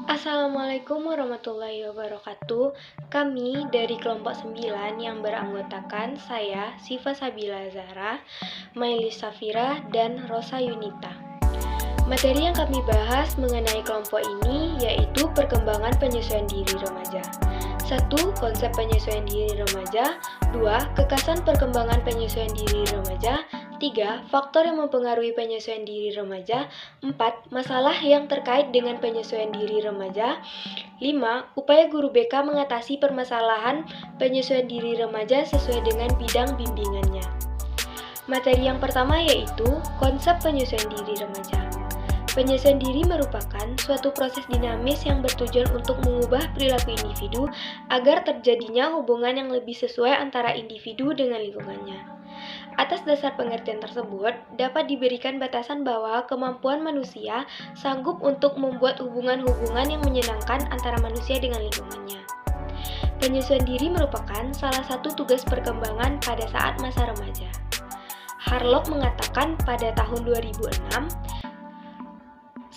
Assalamualaikum warahmatullahi wabarakatuh. Kami dari kelompok 9 yang beranggotakan saya, Siva Sabila Zahra, Mailis Safira, dan Rosa Yunita. Materi yang kami bahas mengenai kelompok ini yaitu perkembangan penyesuaian diri remaja. 1. Konsep penyesuaian diri remaja. 2. Kekasan perkembangan penyesuaian diri remaja. 3. Faktor yang mempengaruhi penyesuaian diri remaja. 4. Masalah yang terkait dengan penyesuaian diri remaja. 5. Upaya guru BK mengatasi permasalahan penyesuaian diri remaja sesuai dengan bidang bimbingannya. Materi yang pertama yaitu konsep penyesuaian diri remaja. Penyesuaian diri merupakan suatu proses dinamis yang bertujuan untuk mengubah perilaku individu agar terjadinya hubungan yang lebih sesuai antara individu dengan lingkungannya. Atas dasar pengertian tersebut, dapat diberikan batasan bahwa kemampuan manusia sanggup untuk membuat hubungan-hubungan yang menyenangkan antara manusia dengan lingkungannya. Penyesuaian diri merupakan salah satu tugas perkembangan pada saat masa remaja. Harlock mengatakan pada tahun 2006,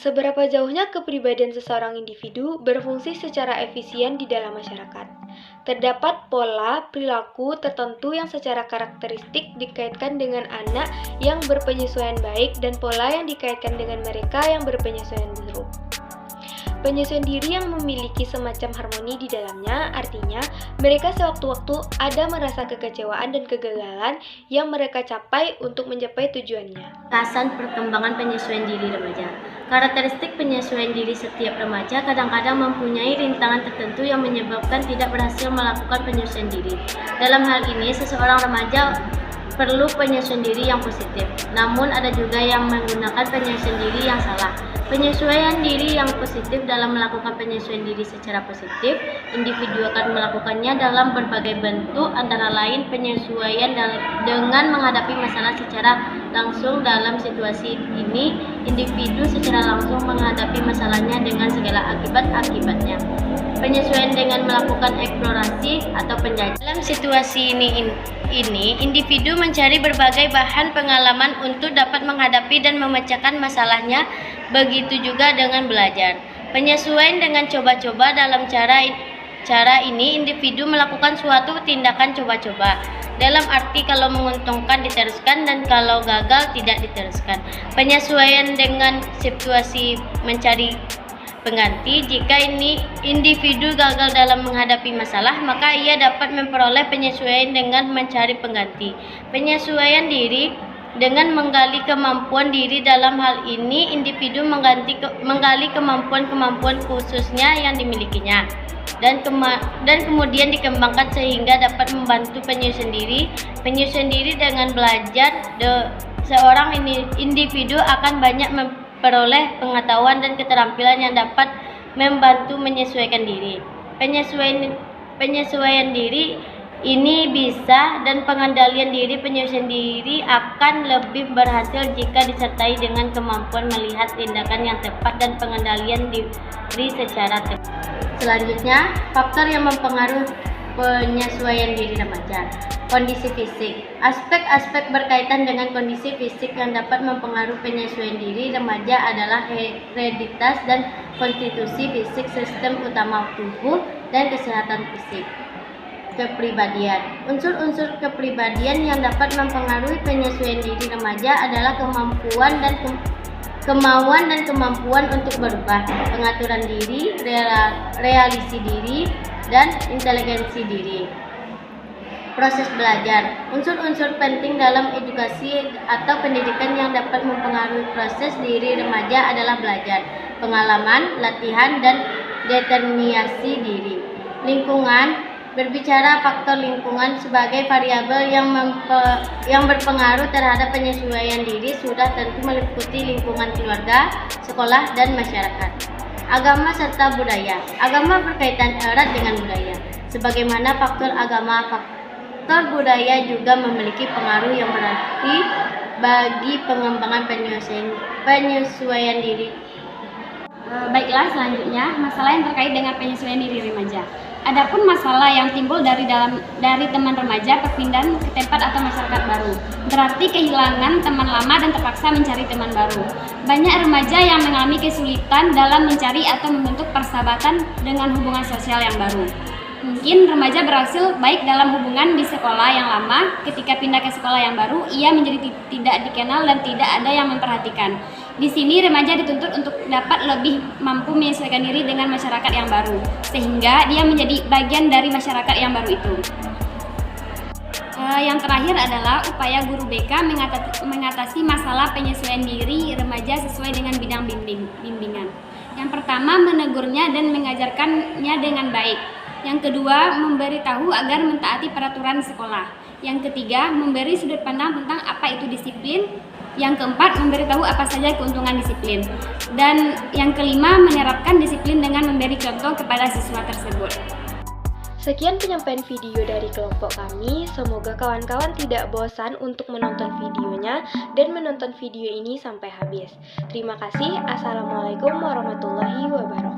seberapa jauhnya kepribadian seseorang individu berfungsi secara efisien di dalam masyarakat. Terdapat pola perilaku tertentu yang secara karakteristik dikaitkan dengan anak yang berpenyesuaian baik dan pola yang dikaitkan dengan mereka yang berpenyesuaian buruk. Penyesuaian diri yang memiliki semacam harmoni di dalamnya, artinya mereka sewaktu-waktu ada merasa kekecewaan dan kegagalan yang mereka capai untuk mencapai tujuannya. Kekasan perkembangan penyesuaian diri remaja. Karakteristik penyesuaian diri setiap remaja kadang-kadang mempunyai rintangan tertentu yang menyebabkan tidak berhasil melakukan penyesuaian diri. Dalam hal ini, seseorang remaja perlu penyesuaian diri yang positif, namun ada juga yang menggunakan penyesuaian diri yang salah. Penyesuaian diri yang positif dalam melakukan penyesuaian diri secara positif, individu akan melakukannya dalam berbagai bentuk, antara lain penyesuaian dengan menghadapi masalah secara langsung. Dalam situasi ini, individu secara langsung menghadapi masalahnya dengan segala akibat-akibatnya. Penyesuaian dengan melakukan eksplorasi atau penjajah. Dalam situasi ini individu mencari berbagai bahan pengalaman untuk dapat menghadapi dan memecahkan masalahnya. Begitu juga dengan belajar. Penyesuaian dengan coba-coba. Dalam cara ini individu melakukan suatu tindakan coba-coba. Dalam arti kalau menguntungkan diteruskan dan kalau gagal tidak diteruskan. Penyesuaian dengan situasi mencari pengganti. Jika individu gagal dalam menghadapi masalah, maka ia dapat memperoleh penyesuaian dengan mencari pengganti. Penyesuaian diri dengan menggali kemampuan diri. Dalam hal ini, individu menggali kemampuan-kemampuan khususnya yang dimilikinya dan kemudian dikembangkan sehingga dapat membantu penyesuaian diri. Penyesuaian diri dengan belajar, seorang individu akan banyak memperoleh pengetahuan dan keterampilan yang dapat membantu menyesuaikan diri. Penyesuaian diri ini bisa dan pengendalian diri. Penyesuaian diri akan lebih berhasil jika disertai dengan kemampuan melihat tindakan yang tepat dan pengendalian diri secara tepat. Selanjutnya, faktor yang mempengaruhi penyesuaian diri remaja. Kondisi fisik. Aspek-aspek berkaitan dengan kondisi fisik yang dapat mempengaruhi penyesuaian diri remaja adalah hereditas dan konstitusi fisik, sistem utama tubuh, dan kesehatan fisik. Kepribadian. Unsur-unsur kepribadian yang dapat mempengaruhi penyesuaian diri remaja adalah kemauan dan kemampuan untuk berubah, pengaturan diri, realisi diri, dan inteligensi diri. Proses belajar. Unsur-unsur penting dalam edukasi atau pendidikan yang dapat mempengaruhi proses diri remaja adalah belajar, pengalaman, latihan, dan determinasi diri. Lingkungan. Berbicara faktor lingkungan sebagai variabel yang berpengaruh terhadap penyesuaian diri sudah tentu meliputi lingkungan keluarga, sekolah, dan masyarakat. Agama serta budaya. Agama berkaitan erat dengan budaya. Sebagaimana faktor agama, faktor budaya juga memiliki pengaruh yang berarti bagi pengembangan penyesuaian diri. Baiklah, selanjutnya masalah yang terkait dengan penyesuaian diri remaja. Adapun masalah yang timbul dari teman remaja perpindahan ke tempat atau masyarakat baru, berarti kehilangan teman lama dan terpaksa mencari teman baru. Banyak remaja yang mengalami kesulitan dalam mencari atau membentuk persahabatan dengan hubungan sosial yang baru. Mungkin remaja berhasil baik dalam hubungan di sekolah yang lama, ketika pindah ke sekolah yang baru, ia menjadi tidak dikenal dan tidak ada yang memperhatikan. Di sini remaja dituntut untuk dapat lebih mampu menyesuaikan diri dengan masyarakat yang baru, sehingga dia menjadi bagian dari masyarakat yang baru itu. Yang terakhir adalah upaya guru BK mengatasi masalah penyesuaian diri remaja sesuai dengan bidang bimbingan. Yang pertama, menegurnya dan mengajarkannya dengan baik. Yang kedua, memberitahu agar mentaati peraturan sekolah. Yang ketiga, memberi sudut pandang tentang apa itu disiplin. Yang keempat, memberitahu apa saja keuntungan disiplin. Dan yang kelima, menerapkan disiplin dengan memberi contoh kepada siswa tersebut. Sekian penyampaian video dari kelompok kami. Semoga kawan-kawan tidak bosan untuk menonton videonya dan menonton video ini sampai habis. Terima kasih. Assalamualaikum warahmatullahi wabarakatuh.